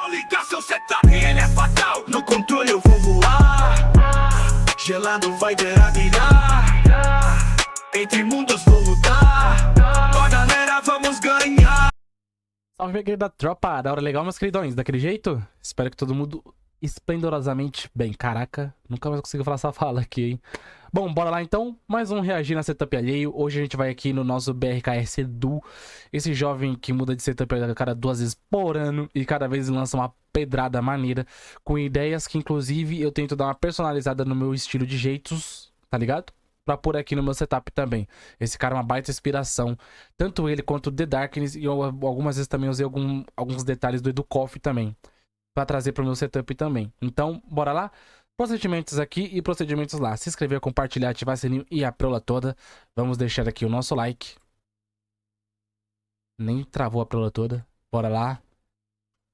Liga seu setup, ele é fatal. No controle eu vou voar. Gelado vai mirabilhar. Entre mundos vou lutar. Ó galera, vamos ganhar. Salve, minha querida tropa, da hora legal, meus queridões, daquele jeito? Espero que todo mundo esplendorosamente bem. Caraca, nunca mais consigo falar essa fala aqui, hein? Bom, bora lá então, mais um Reagir na Setup Alheio. Hoje a gente vai aqui no nosso BRKS Edu, esse jovem que muda de setup a cada 2 vezes por ano e cada vez lança uma pedrada maneira, com ideias que inclusive eu tento dar uma personalizada no meu estilo de jeitos, tá ligado? Pra pôr aqui no meu setup também. Esse cara é uma baita inspiração. Tanto ele quanto o The Darkness. E eu, algumas vezes também usei alguns detalhes do Edu Coffee também. Pra trazer pro meu setup também. Então, bora lá? Procedimentos aqui e procedimentos lá. Se inscrever, compartilhar, ativar o sininho e a preula toda. Vamos deixar aqui o nosso like. Nem travou a preula toda. Bora lá.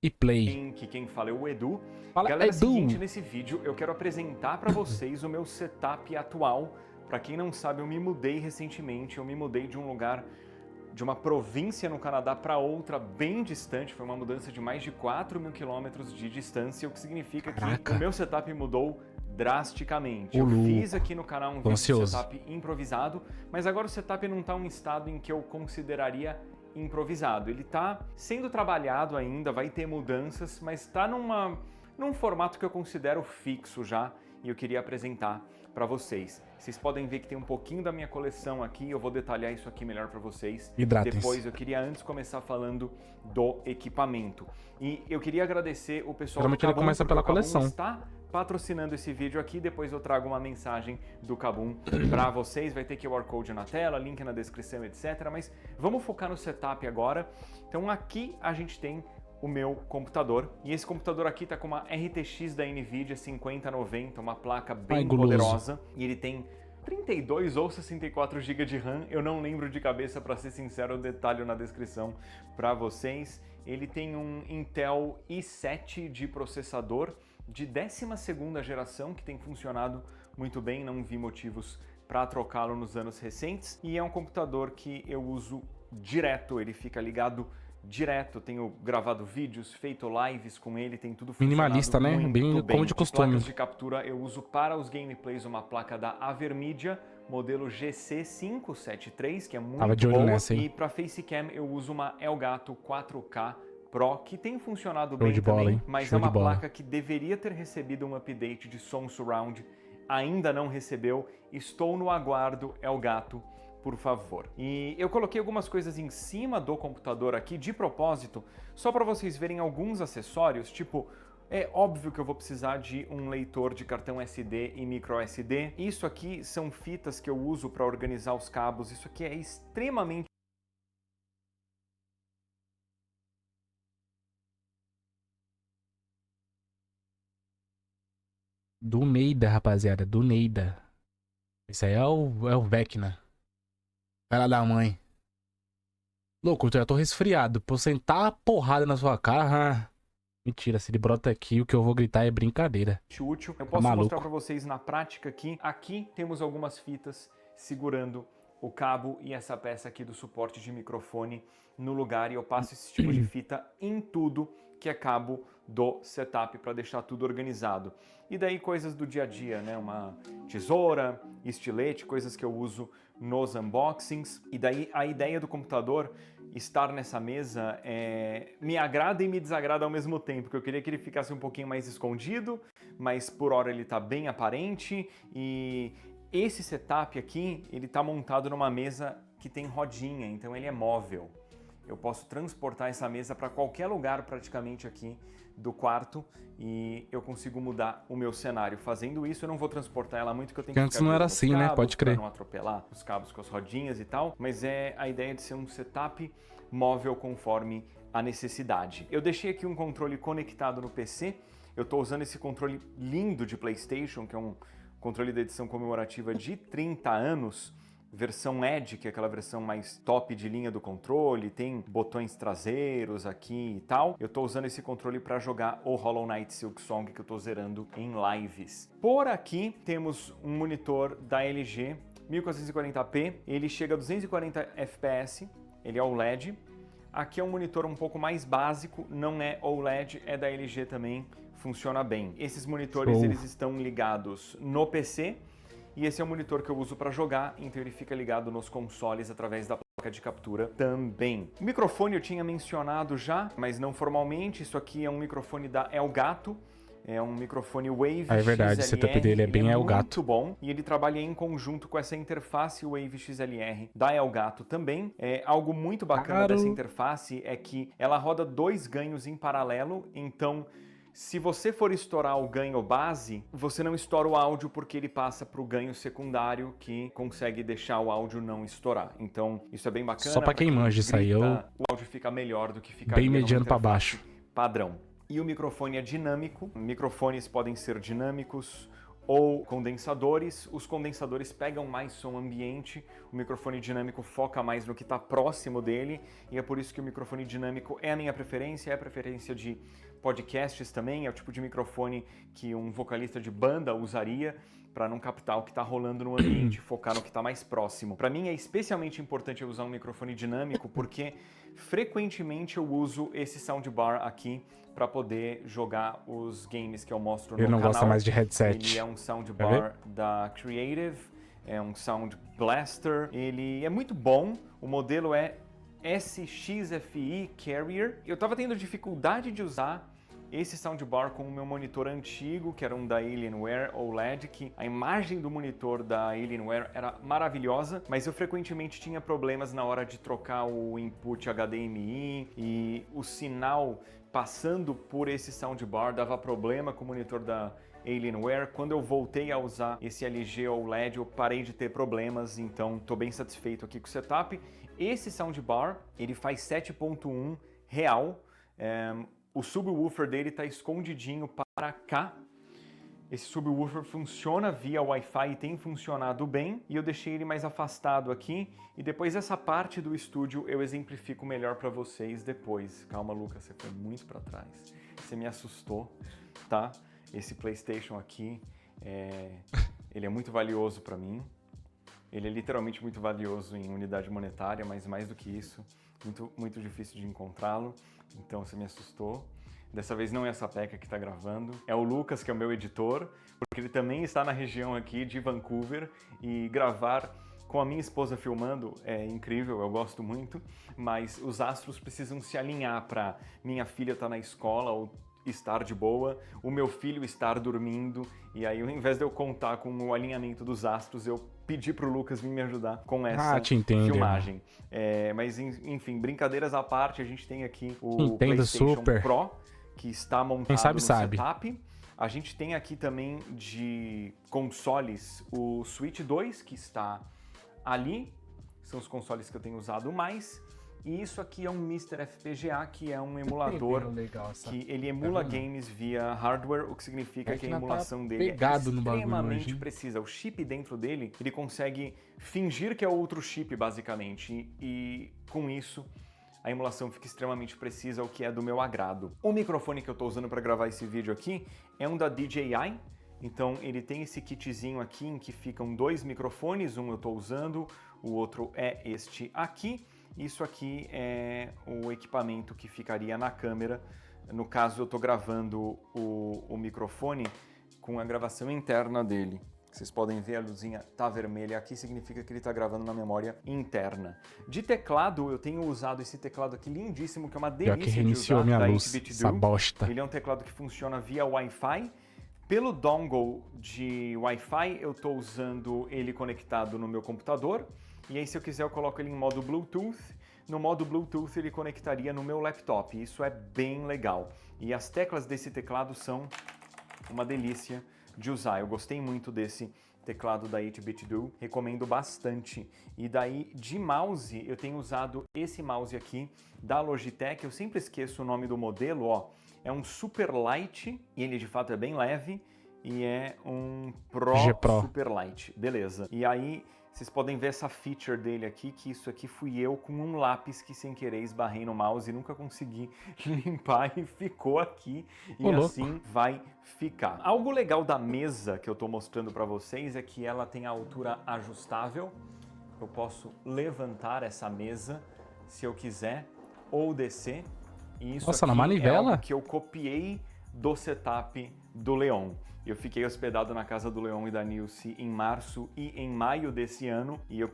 E play. Quem fala é o Edu. Fala, Galera, Edu. seguinte, nesse vídeo eu quero apresentar pra vocês o meu setup atual. Pra quem não sabe, eu me mudei recentemente. Eu me mudei de um lugar, de uma província no Canadá para outra bem distante. Foi uma mudança de mais de 4.000 quilômetros de distância, o que significa que o meu setup mudou drasticamente. Eu fiz aqui no canal um vídeo de setup improvisado, mas agora o setup não está em um estado em que eu consideraria improvisado. Ele está sendo trabalhado ainda, vai ter mudanças, mas está num formato que eu considero fixo já e eu queria apresentar para vocês. Vocês podem ver que tem um pouquinho da minha coleção aqui, eu vou detalhar isso aqui melhor para vocês. Depois eu queria antes começar falando do equipamento. E eu queria agradecer o pessoal Geralmente do Kabum, ele começa pela coleção. Está patrocinando esse vídeo aqui, depois eu trago uma mensagem do Kabum para vocês, vai ter QR Code na tela, link na descrição, etc. Mas vamos focar no setup agora. Então aqui a gente tem o meu computador, e esse computador aqui tá com uma RTX da Nvidia 5090, uma placa bem poderosa, e ele tem 32 ou 64 GB de RAM, eu não lembro de cabeça, para ser sincero, eu detalho na descrição para vocês. Ele tem um Intel i7 de processador de 12ª geração, que tem funcionado muito bem, não vi motivos para trocá-lo nos anos recentes, e é um computador que eu uso direto, ele fica ligado direto, tenho gravado vídeos, feito lives com ele, tem tudo funcionado minimalista, né? Bem como de costume. Placas de captura eu uso para os gameplays uma placa da Avermedia, modelo GC573, que é muito boa, nessa, e para Facecam eu uso uma Elgato 4K Pro, que tem funcionado bem também, mas é uma placa que deveria ter recebido um update de som surround, ainda não recebeu, estou no aguardo, Elgato, por favor. E eu coloquei algumas coisas em cima do computador aqui de propósito, só para vocês verem alguns acessórios, tipo, é óbvio que eu vou precisar de um leitor de cartão SD e micro SD. Isso aqui são fitas que eu uso para organizar os cabos, isso aqui é extremamente do Neida, rapaziada, do Neida. Esse aí é o Vecna. Vai lá da mãe. Louco, eu já tô resfriado. Por sentar a porrada na sua cara. Mentira, se ele brota aqui, o que eu vou gritar é brincadeira. Útil. Eu posso mostrar pra vocês na prática aqui. Aqui temos algumas fitas segurando o cabo e essa peça aqui do suporte de microfone no lugar. E eu passo esse tipo de fita em tudo que é cabo do setup para deixar tudo organizado. E daí coisas do dia a dia, né? Uma tesoura, estilete, coisas que eu uso nos unboxings. E daí a ideia do computador estar nessa mesa me agrada e me desagrada ao mesmo tempo, porque eu queria que ele ficasse um pouquinho mais escondido, mas por hora ele tá bem aparente. E esse setup aqui, ele tá montado numa mesa que tem rodinha, então ele é móvel. Eu posso transportar essa mesa para qualquer lugar praticamente aqui do quarto e eu consigo mudar o meu cenário. Fazendo isso, eu não vou transportar ela muito, que eu tenho que antes não era assim, né? Pode crer. Para não atropelar os cabos com as rodinhas e tal, mas é a ideia de ser um setup móvel conforme a necessidade. Eu deixei aqui um controle conectado no PC. Eu estou usando esse controle lindo de PlayStation, que é um controle da edição comemorativa de 30 anos. Versão Edge, que é aquela versão mais top de linha do controle, tem botões traseiros aqui e tal. Eu tô usando esse controle para jogar o Hollow Knight Silksong, que eu tô zerando em lives. Por aqui temos um monitor da LG 1440p, ele chega a 240 fps, ele é OLED. Aqui é um monitor um pouco mais básico, não é OLED, é da LG também, funciona bem. Esses monitores eles estão ligados no PC e esse é o monitor que eu uso para jogar, então ele fica ligado nos consoles através da placa de captura também. O microfone eu tinha mencionado já, mas não formalmente, isso aqui é um microfone da Elgato. É um microfone Wave XLR, é verdade, o setup dele é bem Elgato. Muito bom, e ele trabalha em conjunto com essa interface Wave XLR da Elgato também. Algo muito bacana dessa interface é que ela roda 2 ganhos em paralelo, então se você for estourar o ganho base, você não estoura o áudio porque ele passa para o ganho secundário que consegue deixar o áudio não estourar. Então isso é bem bacana. Só para quem manja isso aí, o áudio fica melhor do que ficar bem mediano para baixo. Padrão. E o microfone é dinâmico. Microfones podem ser dinâmicos ou condensadores. Os condensadores pegam mais som ambiente, o microfone dinâmico foca mais no que está próximo dele, e é por isso que o microfone dinâmico é a minha preferência, é a preferência de podcasts também, é o tipo de microfone que um vocalista de banda usaria para não captar o que está rolando no ambiente, focar no que está mais próximo. Para mim é especialmente importante eu usar um microfone dinâmico porque frequentemente eu uso esse soundbar aqui para poder jogar os games que eu mostro no canal. Eu não gosto mais de headset. Ele é um soundbar da Creative, é um Sound Blaster. Ele é muito bom, o modelo é SXFI Carrier. Eu estava tendo dificuldade de usar esse soundbar com o meu monitor antigo, que era um da Alienware OLED, que a imagem do monitor da Alienware era maravilhosa, mas eu frequentemente tinha problemas na hora de trocar o input HDMI e o sinal passando por esse soundbar dava problema com o monitor da Alienware. Quando eu voltei a usar esse LG OLED, eu parei de ter problemas, então estou bem satisfeito aqui com o setup. Esse soundbar, ele faz 7.1 real. O subwoofer dele está escondidinho para cá. Esse subwoofer funciona via Wi-Fi e tem funcionado bem. E eu deixei ele mais afastado aqui. E depois essa parte do estúdio eu exemplifico melhor para vocês depois. Calma, Lucas, você foi muito para trás. Você me assustou, tá? Esse PlayStation aqui, ele é muito valioso para mim. Ele é literalmente muito valioso em unidade monetária, mas mais do que isso, muito difícil de encontrá-lo. Então você me assustou. Dessa vez não é a Sapeca que está gravando, é o Lucas, que é o meu editor, porque ele também está na região aqui de Vancouver e gravar com a minha esposa filmando é incrível, eu gosto muito, mas os astros precisam se alinhar para minha filha estar na escola ou estar de boa, o meu filho estar dormindo, e aí ao invés de eu contar com o alinhamento dos astros, eu pedi pro Lucas vir me ajudar com essa filmagem. Mas enfim, brincadeiras à parte, a gente tem aqui o PlayStation Pro, que está montado no setup. A gente tem aqui também de consoles o Switch 2, que está ali, são os consoles que eu tenho usado mais. E isso aqui é um Mr. FPGA, que é um emulador que ele emula games via hardware, o que significa que a emulação dele é extremamente precisa. O chip dentro dele, ele consegue fingir que é outro chip, basicamente, e com isso a emulação fica extremamente precisa, o que é do meu agrado. O microfone que eu estou usando para gravar esse vídeo aqui é um da DJI, então ele tem esse kitzinho aqui em que ficam 2 microfones, um eu estou usando, o outro é este aqui. Isso aqui é o equipamento que ficaria na câmera. No caso, eu estou gravando o microfone com a gravação interna dele. Vocês podem ver a luzinha tá vermelha aqui, significa que ele está gravando na memória interna. De teclado, eu tenho usado esse teclado aqui lindíssimo, que é uma delícia de usar, minha da luz, 8BitDo. essa bosta. Ele é um teclado que funciona via Wi-Fi. Pelo dongle de Wi-Fi, eu estou usando ele conectado no meu computador. E aí, se eu quiser, eu coloco ele em modo Bluetooth. No modo Bluetooth, ele conectaria no meu laptop. Isso é bem legal. E as teclas desse teclado são uma delícia de usar. Eu gostei muito desse teclado da 8BitDo, recomendo bastante. E daí, de mouse, eu tenho usado esse mouse aqui da Logitech. Eu sempre esqueço o nome do modelo, ó. É um Super Light, e ele de fato é bem leve. E é um Pro Super Light, beleza. E aí, vocês podem ver essa feature dele aqui, que isso aqui fui eu com um lápis que sem querer esbarrei no mouse e nunca consegui limpar e ficou aqui. E assim vai ficar. Algo legal da mesa que eu tô mostrando para vocês é que ela tem a altura ajustável. Eu posso levantar essa mesa se eu quiser. ou descer. E isso Nossa, na aqui é manivela? algo que eu copiei do setup do Leon. Eu fiquei hospedado na casa do Leon e da Nilce em março e em maio desse ano, e eu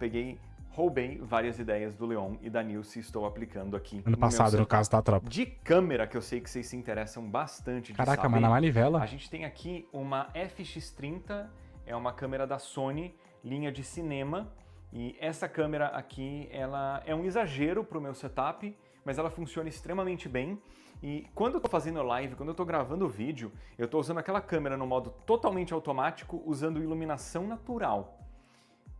roubei várias ideias do Leon e da Nilce e estou aplicando aqui Ano passado, no caso da tropa. de câmera, que eu sei que vocês se interessam bastante de Caraca, saber. mas na manivela? A gente tem aqui uma FX30, é uma câmera da Sony, linha de cinema, e essa câmera aqui, ela é um exagero para o meu setup, mas ela funciona extremamente bem. E quando eu tô fazendo live, quando eu tô gravando vídeo, eu tô usando aquela câmera no modo totalmente automático, usando iluminação natural.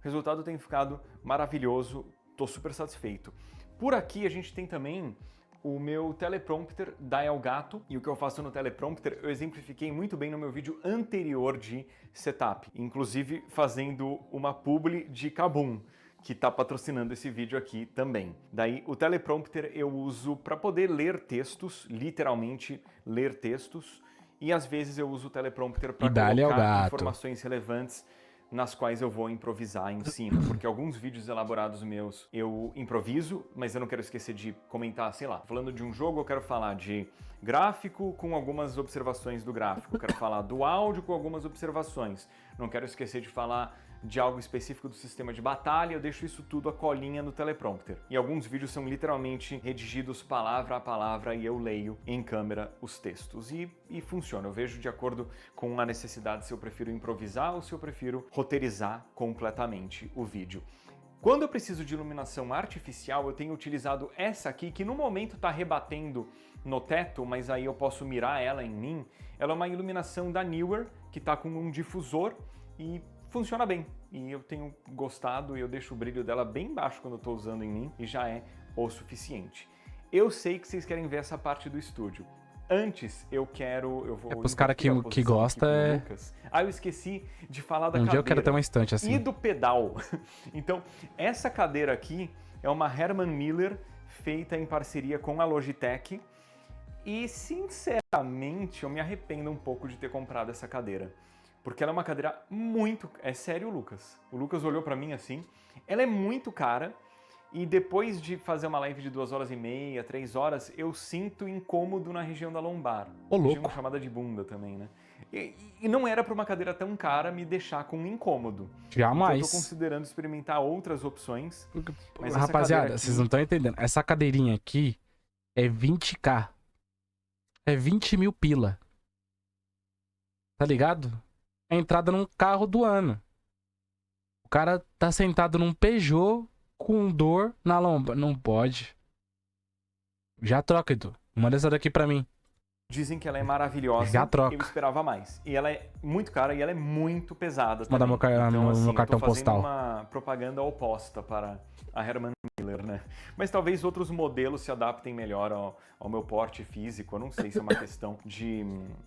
O resultado tem ficado maravilhoso, tô super satisfeito. Por aqui a gente tem também o meu teleprompter da Elgato, e o que eu faço no teleprompter eu exemplifiquei muito bem no meu vídeo anterior de setup, inclusive fazendo uma publi de Kabum, que está patrocinando esse vídeo aqui também. Daí, o teleprompter eu uso para poder ler textos, literalmente ler textos, e às vezes eu uso o teleprompter para colocar informações relevantes nas quais eu vou improvisar em cima, porque alguns vídeos elaborados meus eu improviso, mas eu não quero esquecer de comentar, sei lá, falando de um jogo eu quero falar de gráfico com algumas observações do gráfico, eu quero falar do áudio com algumas observações, não quero esquecer de falar de algo específico do sistema de batalha, eu deixo isso tudo a colinha no teleprompter. E alguns vídeos são literalmente redigidos palavra a palavra e eu leio em câmera os textos. E funciona, eu vejo de acordo com a necessidade se eu prefiro improvisar ou se eu prefiro roteirizar completamente o vídeo. Quando eu preciso de iluminação artificial, eu tenho utilizado essa aqui, que no momento está rebatendo no teto, mas aí eu posso mirar ela em mim. Ela é uma iluminação da Neewer, que está com um difusor e funciona bem, e eu tenho gostado e eu deixo o brilho dela bem baixo quando eu estou usando em mim e já é o suficiente. Eu sei que vocês querem ver essa parte do estúdio. Antes eu vou... Pros caras que gostam é... Eu esqueci de falar da cadeira. dia eu quero ter uma estante assim. E do pedal. Então, essa cadeira aqui é uma Herman Miller feita em parceria com a Logitech e, sinceramente, eu me arrependo um pouco de ter comprado essa cadeira. Porque ela é uma cadeira muito... É sério, Lucas. O Lucas olhou pra mim assim. Ela é muito cara e depois de fazer uma live de 2h30, 3 horas, eu sinto incômodo na região da lombar. Ô, louco. Região chamada de bunda também, né? E não era pra uma cadeira tão cara me deixar com incômodo. Jamais. Então eu tô considerando experimentar outras opções. Mas rapaziada, aqui... vocês não estão entendendo. Essa cadeirinha aqui é 20k. É 20 mil pila. Tá ligado? A entrada num carro do ano. O cara tá sentado num Peugeot com dor na lomba. Não pode. Já troca, Edu. Manda essa daqui pra mim. Dizem que ela é maravilhosa. Já troca. Eu esperava mais. E ela é muito cara e ela é muito pesada. Vou mandar meu cartão postal. Eu tô fazendo uma propaganda oposta para a Herman Miller, né? Mas talvez outros modelos se adaptem melhor ao meu porte físico. Eu não sei se é uma questão de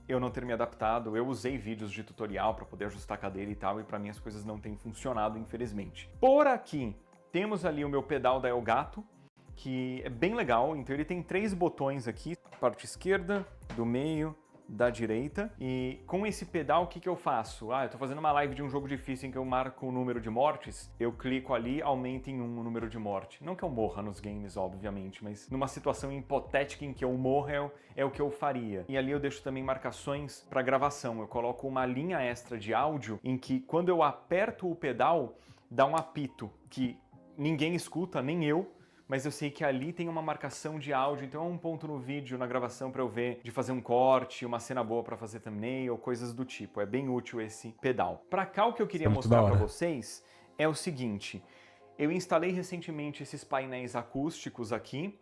eu não ter me adaptado. Eu usei vídeos de tutorial para poder ajustar a cadeira e tal, e para mim as coisas não têm funcionado, infelizmente. Por aqui, temos ali o meu pedal da Elgato, que é bem legal. Então ele tem 3 botões aqui, parte esquerda, do meio, da direita. E com esse pedal, o que eu faço? Eu tô fazendo uma live de um jogo difícil em que eu marco o número de mortes, eu clico ali, aumenta em 1 o número de morte. Não que eu morra nos games, obviamente, mas numa situação hipotética em que eu morra, é o que eu faria. E ali eu deixo também marcações para gravação. Eu coloco uma linha extra de áudio em que quando eu aperto o pedal, dá um apito que ninguém escuta, nem eu, mas eu sei que ali tem uma marcação de áudio, então é um ponto no vídeo, na gravação, para eu ver, de fazer um corte, uma cena boa para fazer thumbnail, coisas do tipo. É bem útil esse pedal. Para cá, o que eu queria mostrar para vocês é o seguinte. Eu instalei recentemente esses painéis acústicos aqui.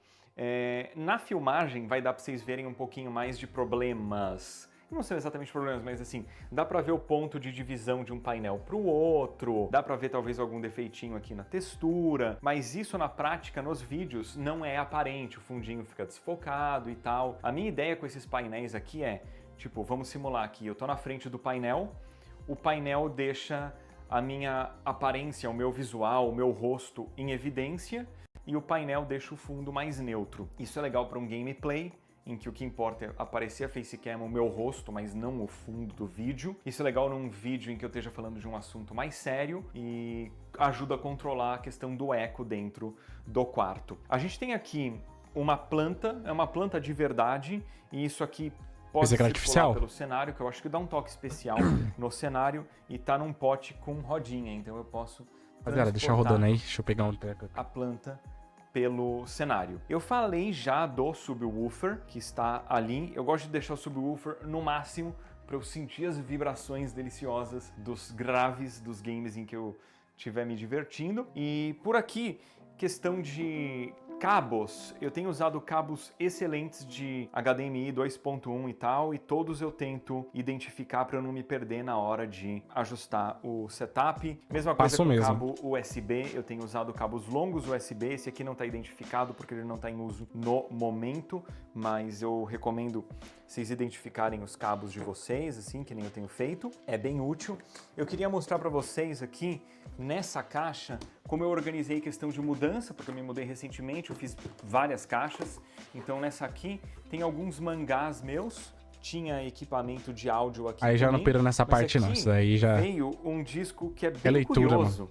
Na filmagem vai dar para vocês verem um pouquinho mais de problemas. Não são exatamente problemas, mas assim, dá pra ver o ponto de divisão de um painel pro outro, dá pra ver talvez algum defeitinho aqui na textura, mas isso na prática, nos vídeos, não é aparente, o fundinho fica desfocado e tal. A minha ideia com esses painéis aqui é, tipo, vamos simular aqui, eu tô na frente do painel, o painel deixa a minha aparência, o meu visual, o meu rosto em evidência, e o painel deixa o fundo mais neutro. Isso é legal para um gameplay, em que o que importa é aparecer a facecam, o meu rosto, mas não o fundo do vídeo. Isso é legal num vídeo em que eu esteja falando de um assunto mais sério e ajuda a controlar a questão do eco dentro do quarto. A gente tem aqui uma planta, é uma planta de verdade, e isso aqui pode Pensei que era circular artificial. pelo cenário, que eu acho que dá um toque especial no cenário, e tá num pote com rodinha, então eu posso Rapaziada, deixa transportar rodando aí. Deixa eu pegar um treco aqui. a planta pelo cenário. Eu falei já do subwoofer, que está ali. Eu gosto de deixar o subwoofer no máximo para eu sentir as vibrações deliciosas dos graves dos games em que eu estiver me divertindo. E por aqui, questão de cabos, eu tenho usado cabos excelentes de HDMI 2.1 e tal, e todos eu tento identificar para eu não me perder na hora de ajustar o setup. Mesma coisa Passou com mesmo. cabo USB, eu tenho usado cabos longos USB, esse aqui não está identificado porque ele não está em uso no momento, mas eu recomendo vocês identificarem os cabos de vocês, assim, que nem eu tenho feito. É bem útil. Eu queria mostrar para vocês aqui, nessa caixa, como eu organizei questão de mudança, porque eu me mudei recentemente, eu fiz várias caixas. Então nessa aqui tem alguns mangás meus, tinha equipamento de áudio aqui Aí já também, não pira nessa mas parte não, aqui isso aí já veio um disco que é bem é leitura, curioso.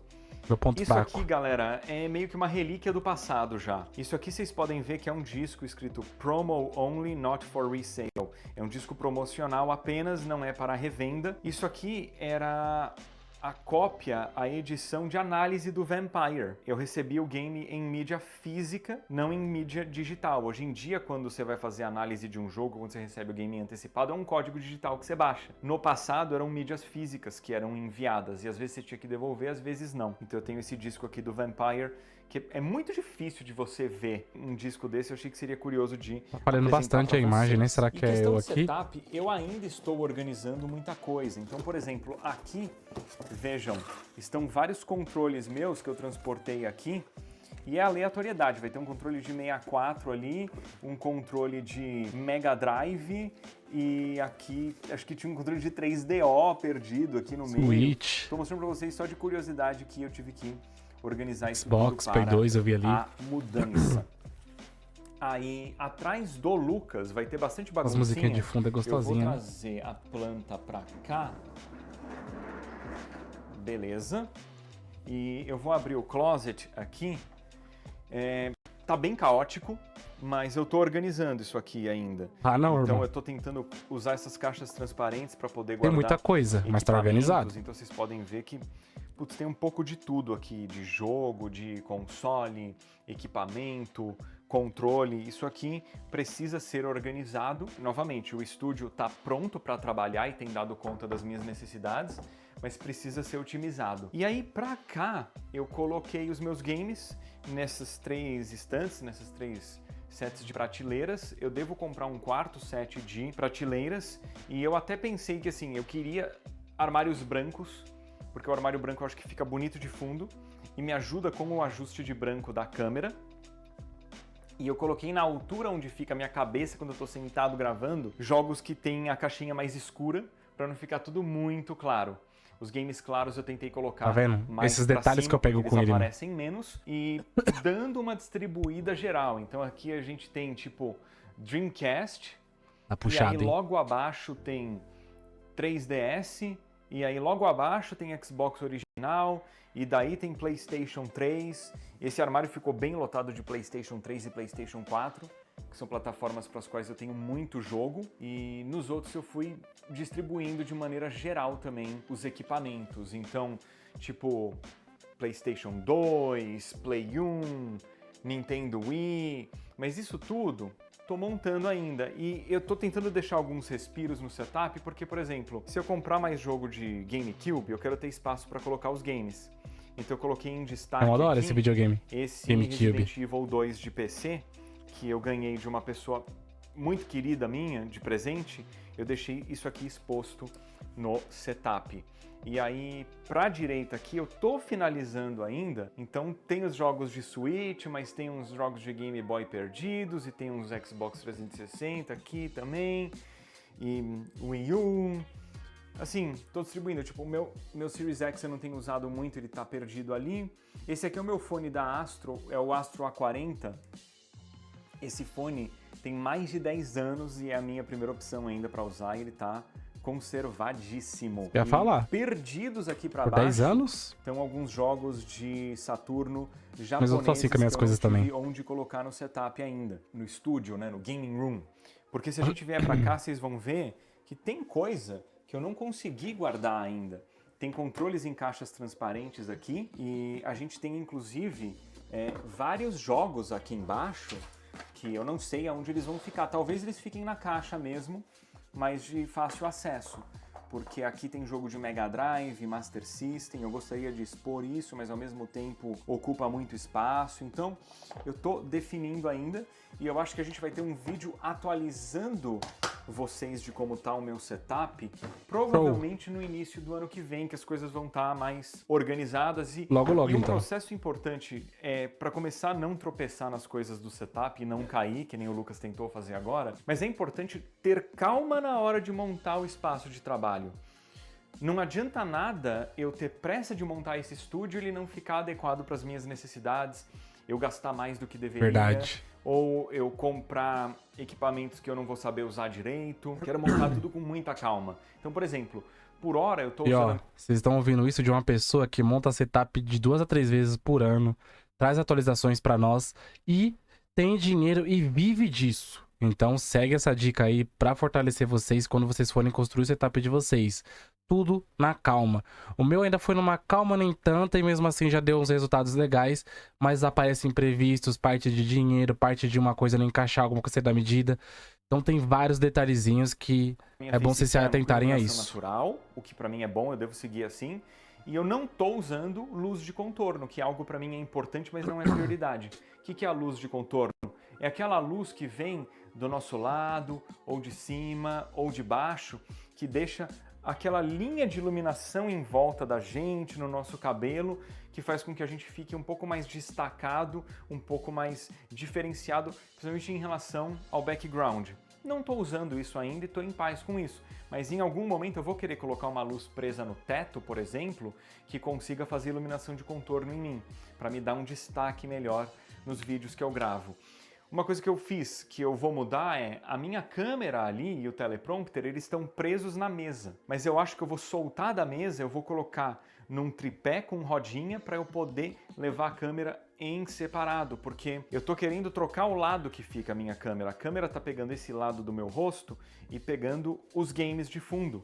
meu ponto Isso fraco. aqui, galera, é meio que uma relíquia do passado já. Isso aqui vocês podem ver que é um disco escrito Promo Only, Not for Resale. É um disco promocional apenas, não é para revenda. Isso aqui era a cópia, a edição de análise do Vampire. Eu recebi o game em mídia física, não em mídia digital. Hoje em dia, quando você vai fazer análise de um jogo, quando você recebe o game antecipado, é um código digital que você baixa. No passado, eram mídias físicas que eram enviadas, e às vezes você tinha que devolver, às vezes não. Então eu tenho esse disco aqui do Vampire, que é muito difícil de você ver um disco desse. Eu achei que seria curioso de Tá falhando apresentar bastante pra a imagem, vocês. né? Será que Em é questão eu de aqui? setup, eu ainda estou organizando muita coisa. Então, por exemplo, aqui, vejam, estão vários controles meus que eu transportei aqui. E é aleatoriedade, vai ter um controle de 64 ali, um controle de Mega Drive e aqui, acho que tinha um controle de 3DO perdido aqui no meio. Switch, Estou mostrando para vocês só de curiosidade que eu tive que organizar isso Xbox, tudo Play para 2 eu vi ali. a mudança. Aí, atrás do Lucas, vai ter bastante As baguncinha. musiquinhas de fundo é Eu vou gostosinha, né? trazer a planta para cá. Beleza. E eu vou abrir o closet aqui. Tá bem caótico, mas eu tô organizando isso aqui ainda. Ah, não, Então irmão. eu tô tentando usar essas caixas transparentes para poder Tem guardar muita coisa, mas tá equipamentos. organizado. Então vocês podem ver que, putz, tem um pouco de tudo aqui, de jogo, de console, equipamento, controle. Isso aqui precisa ser organizado. Novamente, o estúdio tá pronto para trabalhar e tem dado conta das minhas necessidades, mas precisa ser otimizado. E aí, pra cá, eu coloquei os meus games nessas três estantes, nessas três sets de prateleiras. Eu devo comprar um quarto set de prateleiras, e eu até pensei que, assim, eu queria armários brancos, porque o armário branco eu acho que fica bonito de fundo e me ajuda com o ajuste de branco da câmera. E eu coloquei na altura onde fica a minha cabeça quando eu tô sentado gravando, jogos que tem a caixinha mais escura, para não ficar tudo muito claro. Os games claros eu tentei colocar Tá vendo? mais Esses pra detalhes cima, que eu pego porque com eles ele, né? aparecem menos, e dando uma distribuída geral. Então aqui a gente tem tipo Dreamcast, Tá e puxado, aí hein? logo abaixo tem 3DS, e aí logo abaixo tem Xbox original, e daí tem PlayStation 3. Esse armário ficou bem lotado de PlayStation 3 e PlayStation 4, que são plataformas para as quais eu tenho muito jogo, e nos outros eu fui distribuindo de maneira geral também os equipamentos. Então, tipo, PlayStation 2, Play 1, Nintendo Wii, mas isso tudo tô montando ainda, e eu tô tentando deixar alguns respiros no setup, porque, por exemplo, se eu comprar mais jogo de GameCube, eu quero ter espaço para colocar os games. Então eu coloquei em destaque Eu adoro aqui esse videogame. esse GameCube. Resident Evil 2 de PC, que eu ganhei de uma pessoa muito querida minha, de presente. Eu deixei isso aqui exposto no setup. E aí, pra direita aqui, eu tô finalizando ainda. Então tem os jogos de Switch, mas tem uns jogos de Game Boy perdidos, e tem uns Xbox 360 aqui também, e Wii U. Assim, tô distribuindo, tipo, o meu Series X eu não tenho usado muito, ele tá perdido ali. Esse aqui é o meu fone da Astro, é o Astro A40. Esse fone tem mais de 10 anos e é a minha primeira opção ainda para usar, e ele tá conservadíssimo. Ia falar. Perdidos aqui pra Por baixo. 10 anos? Estão alguns jogos de Saturno Mas japoneses eu tô assim com as minhas que eu coisas não tive também. onde colocar no setup ainda, no estúdio, né, no gaming room. Porque se a gente vier pra cá, vocês vão ver que tem coisa que eu não consegui guardar ainda. Tem controles em caixas transparentes aqui e a gente tem inclusive vários jogos aqui embaixo que eu não sei aonde eles vão ficar. Talvez eles fiquem na caixa mesmo, mas de fácil acesso. Porque aqui tem jogo de Mega Drive, Master System, eu gostaria de expor isso, mas ao mesmo tempo ocupa muito espaço. Então, eu tô definindo ainda e eu acho que a gente vai ter um vídeo atualizando vocês de como tá o meu setup, provavelmente no início do ano que vem, que as coisas vão estar mais organizadas. E Logo, um então. processo importante é para começar a não tropeçar nas coisas do setup e não cair, que nem o Lucas tentou fazer agora, mas é importante ter calma na hora de montar o espaço de trabalho. Não adianta nada eu ter pressa de montar esse estúdio e ele não ficar adequado para as minhas necessidades, eu gastar mais do que deveria. Verdade. Ou eu comprar equipamentos que eu não vou saber usar direito. Quero montar tudo com muita calma. Então, por exemplo, por hora eu tô E ó, usando... vocês estão ouvindo isso de uma pessoa que monta setup de 2 a 3 vezes por ano, traz atualizações pra nós e tem dinheiro e vive disso. Então segue essa dica aí pra fortalecer vocês quando vocês forem construir o setup de vocês. Tudo na calma. O meu ainda foi numa calma nem tanta e mesmo assim já deu uns resultados legais, mas aparecem imprevistos, parte de dinheiro, parte de uma coisa não encaixar, alguma coisa da medida. Então tem vários detalhezinhos que é bom vocês se atentarem a isso. Natural, o que pra mim é bom, eu devo seguir assim. E eu não tô usando luz de contorno, que é algo pra mim é importante, mas não é prioridade. O que é a luz de contorno? É aquela luz que vem do nosso lado, ou de cima, ou de baixo, que deixa aquela linha de iluminação em volta da gente, no nosso cabelo, que faz com que a gente fique um pouco mais destacado, um pouco mais diferenciado, principalmente em relação ao background. Não estou usando isso ainda e estou em paz com isso, mas em algum momento eu vou querer colocar uma luz presa no teto, por exemplo, que consiga fazer iluminação de contorno em mim, para me dar um destaque melhor nos vídeos que eu gravo. Uma coisa que eu fiz, que eu vou mudar é, a minha câmera ali e o teleprompter, eles estão presos na mesa. Mas eu acho que eu vou soltar da mesa, eu vou colocar num tripé com rodinha para eu poder levar a câmera em separado, porque eu tô querendo trocar o lado que fica a minha câmera. A câmera tá pegando esse lado do meu rosto e pegando os games de fundo.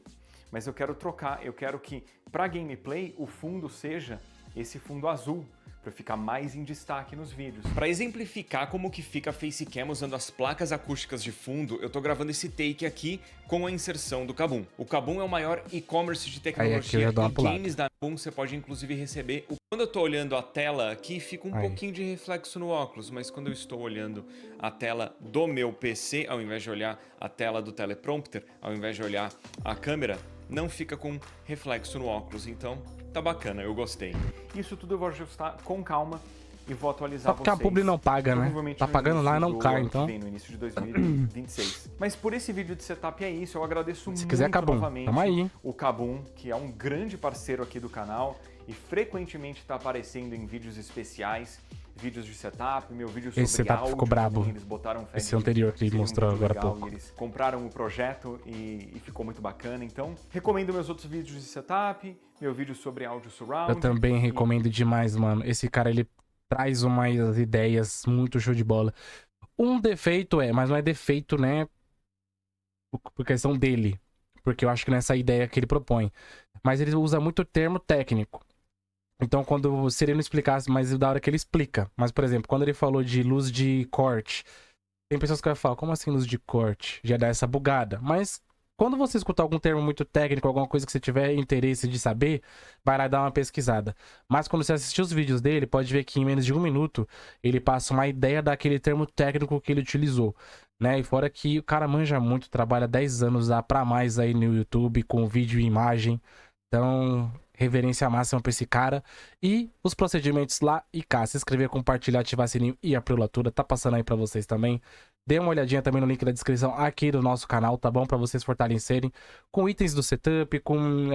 Mas eu quero trocar, eu quero que para gameplay o fundo seja esse fundo azul, para ficar mais em destaque nos vídeos. Para exemplificar como que fica a Facecam usando as placas acústicas de fundo, eu tô gravando esse take aqui com a inserção do Kabum. O Kabum é o maior e-commerce de tecnologia e games da Kabum, você pode inclusive receber. Quando eu tô olhando a tela aqui, fica um pouquinho de reflexo no óculos, mas quando eu estou olhando a tela do meu PC, ao invés de olhar a tela do teleprompter, ao invés de olhar a câmera, não fica com reflexo no óculos, então tá bacana, eu gostei. Isso tudo eu vou ajustar com calma e vou atualizar vocês. Só porque vocês. A publi não paga, né? Tá pagando lá e não cai, então. No início de 2026. Mas por esse vídeo de setup é isso, eu agradeço muito quiser Kabum, novamente tamo aí, hein? o Kabum, que é um grande parceiro aqui do canal e frequentemente tá aparecendo em vídeos especiais, vídeos de setup, meu vídeo sobre esse setup áudio, ficou brabo. eles botaram fé Esse anterior que ele mostrou agora há pouco. eles compraram o projeto e ficou muito bacana. Então, recomendo meus outros vídeos de setup, meu vídeo sobre áudio surround. Eu também recomendo demais, mano. Esse cara, ele traz umas ideias muito show de bola. Um defeito mas não é defeito, né? Por questão dele. Porque eu acho que nessa ideia que ele propõe. Mas ele usa muito termo técnico. Então, se ele não explicasse, mas da hora que ele explica. Mas, por exemplo, quando ele falou de luz de corte, tem pessoas que vão falar, como assim luz de corte? Já dá essa bugada. Mas, quando você escutar algum termo muito técnico, alguma coisa que você tiver interesse de saber, vai lá dar uma pesquisada. Mas, quando você assistir os vídeos dele, pode ver que em menos de 1 minuto, ele passa uma ideia daquele termo técnico que ele utilizou. Né? E fora que o cara manja muito, trabalha 10 anos lá pra mais aí no YouTube, com vídeo e imagem. Então, reverência máxima pra esse cara. E os procedimentos lá e cá. Se inscrever, compartilhar, ativar sininho e a prelatura. Tá passando aí pra vocês também. Dê uma olhadinha também no link da descrição aqui do nosso canal, tá bom? Pra vocês fortalecerem com itens do setup, com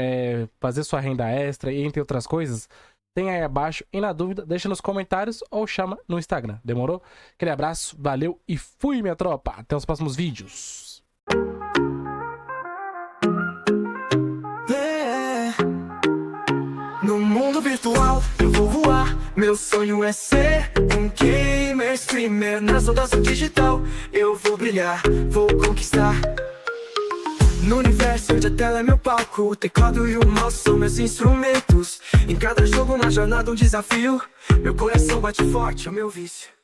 fazer sua renda extra e entre outras coisas. Tem aí abaixo. E na dúvida, deixa nos comentários ou chama no Instagram. Demorou? Aquele abraço, valeu e fui, minha tropa. Até os próximos vídeos. vou voar. Meu sonho é ser um gamer streamer. Nas ondas do digital eu vou brilhar, vou conquistar. No universo onde a tela é meu palco, o teclado e o mouse são meus instrumentos. Em cada jogo, na jornada, um desafio. Meu coração bate forte, é o meu vício.